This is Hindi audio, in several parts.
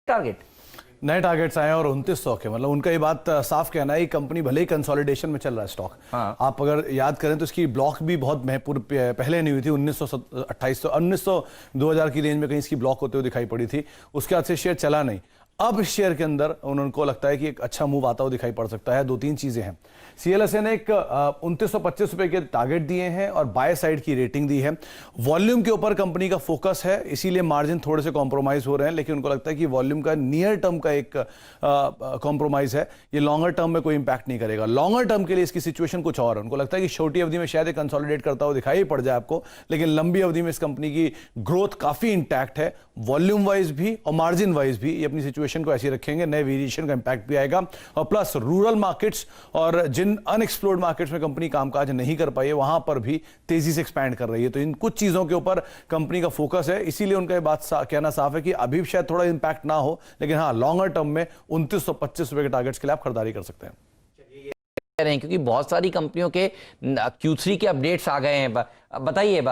टारगेट नए टारगेट्स आए हैं और 2900 के, मतलब उनका ये बात साफ कहना है, कंपनी भले ही कंसोलिडेशन में चल रहा है स्टॉक। हाँ। आप अगर याद करें तो इसकी ब्लॉक भी बहुत पहले नहीं हुई थी, 1900 2000 की रेंज में कहीं इसकी ब्लॉक होते हुए दिखाई पड़ी थी। उसके बाद से शेयर चला नहीं। अब इस शेयर के अंदर उनको लगता है कि एक अच्छा मूव आता हुआ दिखाई पड़ सकता है। दो तीन चीजें हैं। सीएलएसए ने एक 2925 रुपए के टारगेट दिए हैं और बाय साइड की रेटिंग दी है। वॉल्यूम के ऊपर कंपनी का फोकस है, इसीलिए मार्जिन थोड़े से कॉम्प्रोमाइज हो रहे हैं, लेकिन उनको लगता है कि वॉल्यूम का नियर टर्म का एक कॉम्प्रोमाइज है, ये लॉन्गर टर्म में कोई इंपैक्ट नहीं करेगा। लॉन्गर टर्म के लिए इसकी सिचुएशन कुछ और है। उनको लगता है कि छोटी अवधि में शायद कंसोलिडेट करता हुआ दिखाई पड़ जाए आपको, लेकिन लंबी अवधि में इस कंपनी की ग्रोथ काफी इंटैक्ट है, वॉल्यूम वाइज भी और मार्जिन वाइज भी। ये अपनी सिचुएशन को ऐसे रखेंगे, नए वेरिएशन का इंपैक्ट भी आएगा। और प्लस रूरल मार्केट्स और जिन अनएक्सप्लोर्ड मार्केट्स में कंपनी कामकाज नहीं कर पाई है, वहां पर भी तेजी से एक्सपैंड कर रही है। तो इन कुछ चीजों के ऊपर कंपनी का फोकस है, इसीलिए उनका ये बात कहना साफ है कि अभी शायद थोड़ा इंपैक्ट ना हो, लेकिन हाँ, लॉन्गर टर्म में 2925 रुपए के टारगेट्स के लिए आप खरीदारी कर सकते हैं। रहे हैं क्योंकि बहुत सारी कंपनियों के Q3 के अपडेट्स आ गए हैं। बताइए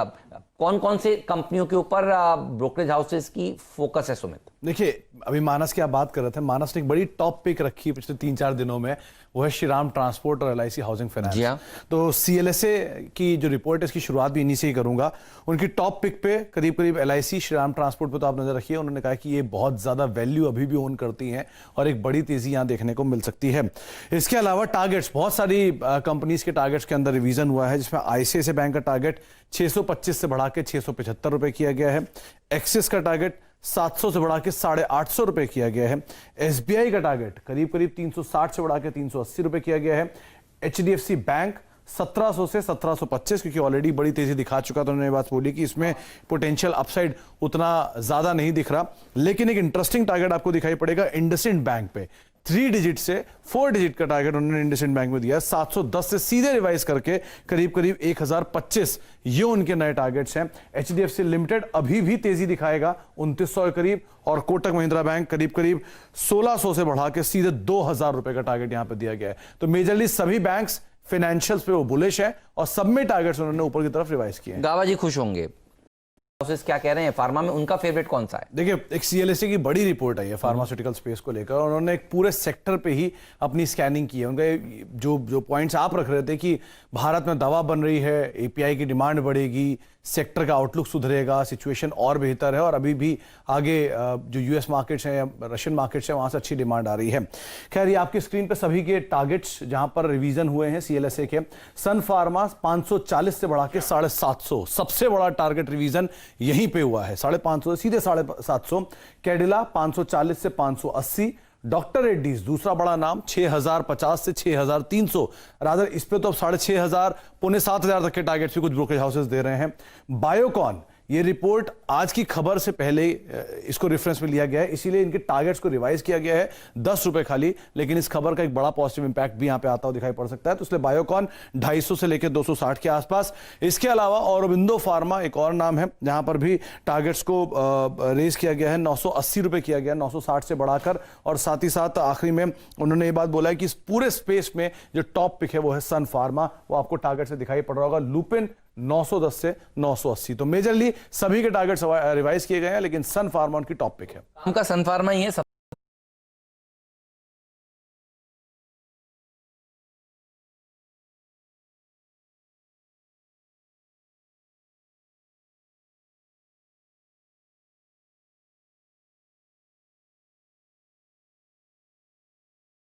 कौन कौन से कंपनियों के ऊपर ब्रोकरेज हाउसेस की फोकस है सुमित? देखिए, अभी मानस की आप बात कर रहे थे, मानस ने एक बड़ी टॉप पिक रखी पिछले 3-4 दिनों में, वो है श्रीराम ट्रांसपोर्ट और एलआईसी हाउसिंग फाइनेंस। तो सीएलएसए की जो रिपोर्ट है, इसकी शुरुआत भी इन्हीं से ही करूंगा। उनकी टॉप पिक पे करीब करीब एलआईसी, श्रीराम ट्रांसपोर्ट पे तो आप नजर रखिए। उन्होंने कहा कि ये बहुत ज्यादा वैल्यू अभी भी ओन करती हैं और एक बड़ी तेजी यहां देखने को मिल सकती है। इसके अलावा टारगेट्स, बहुत सारी कंपनीज के टारगेट्स के अंदर रिवीजन हुआ है, जिसमें आईसीआईसीआई बैंक का टारगेट 625 से बढ़ा के 675 रुपए किया गया है। एक्सिस का टारगेट 700 से बढ़ा के 850 रुपए किया गया है। एसबीआई का टारगेट करीब करीब 360 से बढ़ा के 380 रुपए किया गया है। एचडीएफसी बैंक 1700 से 1725, क्योंकि ऑलरेडी बड़ी तेजी दिखा चुका, तो उन्होंने बात बोली कि इसमें पोटेंशियल अपसाइड उतना ज्यादा नहीं दिख रहा। लेकिन एक इंटरेस्टिंग टारगेट आपको दिखाई पड़ेगा इंडसइंड बैंक पे, 3 डिजिट से 4 डिजिट का टारगेट उन्होंने इंडसइंड बैंक में दिया। 710 से सीधे रिवाइज करके करीब करीब 1025, ये उनके नए टारगेट्स हैं। एचडीएफसी लिमिटेड अभी भी तेजी दिखाएगा 2900 के करीब, और कोटक महिंद्रा बैंक करीब करीब 1600 से बढ़ा के सीधे 2000 रुपए का टारगेट यहां पे दिया गया है। तो मेजरली सभी बैंक्स फाइनेंशियल्स पे वो बुलिश है और सब में टारगेट्स उन्होंने ऊपर की तरफ रिवाइज किए हैं। गावा जी खुश होंगे। क्या कह रहे हैं, फार्मा में उनका फेवरेट कौन सा है? देखिए, एक सीएलएसए की बड़ी रिपोर्ट आई है फार्मास्यूटिकल स्पेस को लेकर, और उन्होंने एक पूरे सेक्टर पे ही अपनी स्कैनिंग की है। उनका जो पॉइंट्स आप रख रहे थे कि भारत में दवा बन रही है, एपीआई की डिमांड बढ़ेगी, सेक्टर का आउटलुक सुधरेगा, सिचुएशन और बेहतर है, और अभी भी आगे जो यूएस मार्केट्स हैं या रशियन मार्केट्स हैं, वहां से अच्छी डिमांड आ रही है। खैर, ये आपकी स्क्रीन पे सभी के टारगेट्स जहां पर रिवीजन हुए हैं सीएलएसए के। सन फार्मा 540 से बढ़ा के 750, सबसे बड़ा टारगेट रिवीजन यहीं पे हुआ है, 550 सीधे 750। कैडिला 540 से 580। डॉक्टर रेड्डीज दूसरा बड़ा नाम, 6050 से 6300, रादर इस पे तो अब 6500 पौने 7000 तक के टारगेट्स भी कुछ ब्रोकरेज हाउसेस दे रहे हैं। बायोकॉन, ये रिपोर्ट आज की खबर से पहले इसको रेफरेंस में लिया गया है, इसीलिए इनके टारगेट्स को रिवाइज किया गया है 10 रुपए खाली, लेकिन इस खबर का एक बड़ा पॉजिटिव इंपैक्ट भी यहां पे आता हुआ दिखाई पड़ सकता है। तो इसलिए बायोकॉन 250 से लेकर 260 के आसपास। इसके अलावा औरोबिंदो फार्मा एक और नाम है, जहां पर भी टारगेट्स को रेज किया गया है, 980 रुपए किया गया, 960 से बढ़ाकर। और साथ ही साथ आखिरी में उन्होंने ये बात बोला है कि इस पूरे स्पेस में जो टॉप पिक है वो है सन फार्मा, वो आपको टारगेट से दिखाई पड़ रहा होगा। लुपिन 910 से 980। तो मेजरली सभी के टारगेट्स रिवाइज किए गए हैं, लेकिन सन फार्मा उनकी टॉप पिक है। उनका सन फार्मा ही है।